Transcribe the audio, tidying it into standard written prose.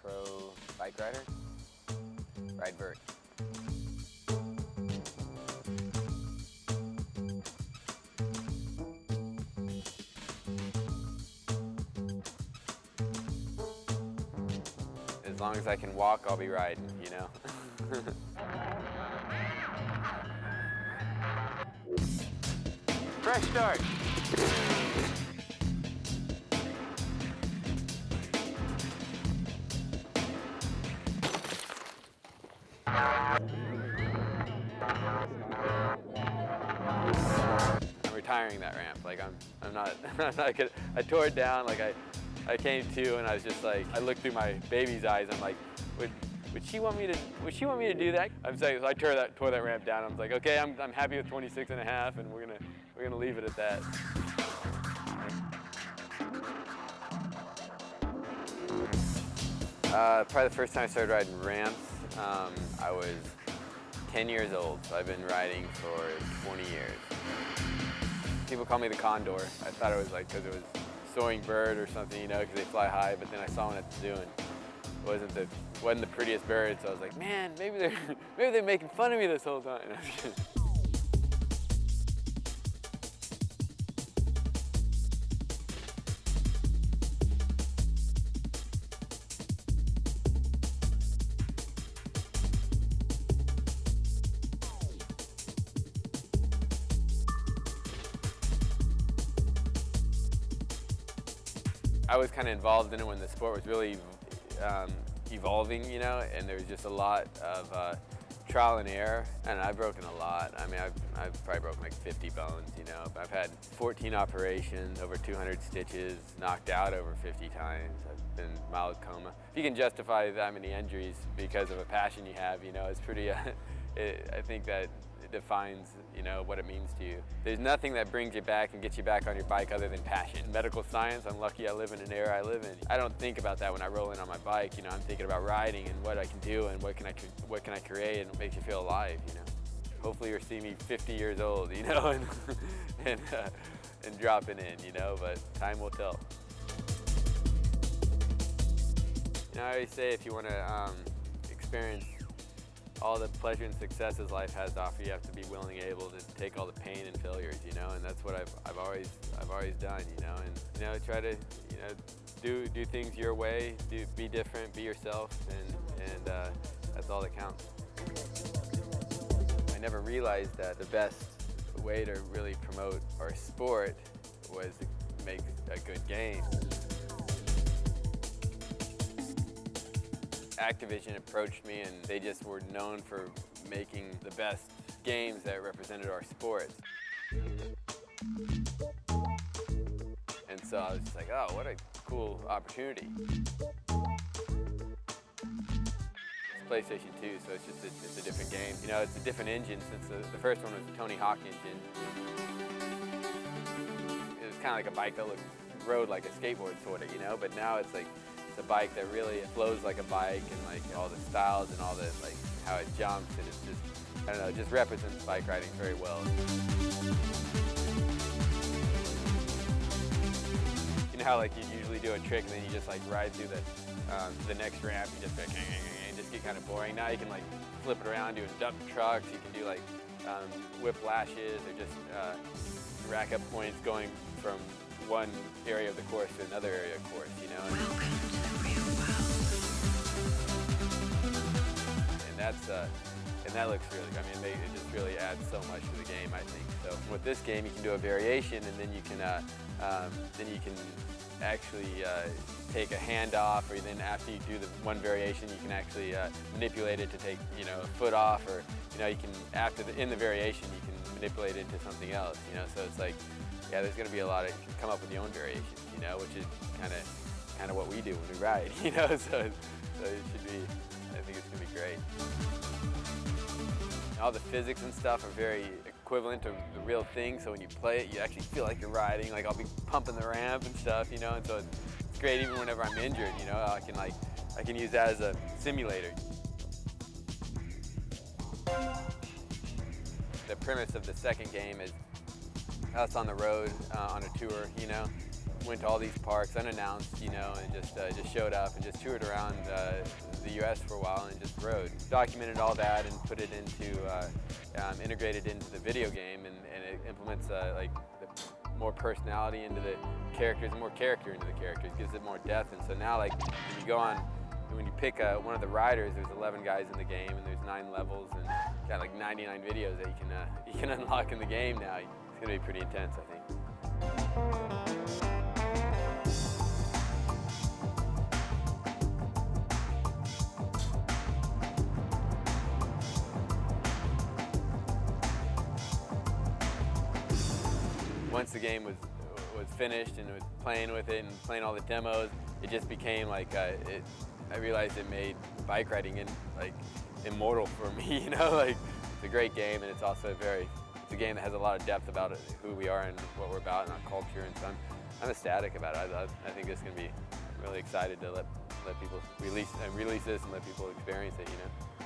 pro bike rider, ride vert. As long as I can walk, I'll be riding, you know? Fresh start. I'm retiring that ramp. Like I'm not gonna, I tore it down. Like I came to and I was just like, I looked through my baby's eyes. I'm like, would she want me to do that? I'm saying, so I tore that ramp down. I was like, okay, I'm happy with 26 and a half, and we're gonna leave it at that. Probably the first time I started riding ramps, I was 10 years old, so I've been riding for 20 years. People call me the condor. I thought it was like because it was soaring bird or something, you know, because they fly high, but then I saw one at the zoo and it wasn't the prettiest bird, so I was like, man, maybe they're making fun of me this whole time. I was kind of involved in it when the sport was really evolving, you know, and there was just a lot of trial and error, and I've broken a lot. I mean, I've probably broken like 50 bones, you know. I've had 14 operations, over 200 stitches, knocked out over 50 times. I've been in mild coma. If you can justify that many injuries because of a passion you have, you know, it's pretty, I think that defines, you know, what it means to you. There's nothing that brings you back and gets you back on your bike other than passion. Medical science, I'm lucky I live in an era I live in. I don't think about that when I roll in on my bike, you know, I'm thinking about riding and what I can do and what can I create, and it makes you feel alive, you know. Hopefully you'll see me 50 years old, you know, and dropping in, you know, but time will tell. You know, I always say if you want to experience all the pleasure and successes life has to offer, you have to be willing and able to take all the pain and failures, you know, and that's what I've always done, you know, and you know, try to, you know, do things your way, be different, be yourself, and that's all that counts. I never realized that the best way to really promote our sport was to make a good game. Activision approached me and they just were known for making the best games that represented our sports. And so I was just like, oh, what a cool opportunity. It's PlayStation 2, so it's a different game. You know, it's a different engine since the first one was the Tony Hawk engine. It was kind of like a bike that rode like a skateboard sort of, you know, but now it's like, it's a bike that really flows like a bike, and like all the styles and all the, like how it jumps, and it's just, I don't know, it just represents bike riding very well. You know how like you usually do a trick and then you just like ride through the next ramp, you just like, and just get kind of boring. Now you can like flip it around, doing dump trucks, you can do like whip lashes, or just rack up points going from one area of the course to another area of course, you know. And that looks really, I mean, it just really adds so much to the game, I think. So with this game, you can do a variation, and then you can actually take a hand off, or then after you do the one variation, you can actually manipulate it to take, you know, a foot off, or you know, you can in the variation, you can manipulate it into something else, you know. So it's like, yeah, there's going to be a lot of, you can come up with your own variations, you know, which is kind of what we do when we ride, you know. So it should be, I think it's going to be great. All the physics and stuff are very equivalent to the real thing, so when you play it, you actually feel like you're riding. Like I'll be pumping the ramp and stuff, you know, and so it's great even whenever I'm injured, you know. I can use that as a simulator. The premise of the second game is us on the road on a tour, you know, went to all these parks unannounced, you know, and just showed up and just toured around the U.S. for a while and just rode. Documented all that and put it into, integrated into the video game, and it implements like more personality into the characters, and more character into the characters, gives it more depth. And so now, like, when you go on, when you pick one of the riders, there's 11 guys in the game, and there's 9 levels, and got like 99 videos that you can unlock in the game now. It's gonna be pretty intense, I think. Once the game was finished and was playing with it and playing all the demos, it just became like I realized it made bike riding like immortal for me. You know, like it's a great game, and it's also it's a game that has a lot of depth about it, who we are and what we're about and our culture. And so I'm ecstatic about it. I think it's gonna be really excited to let people release this and let people experience it. You know.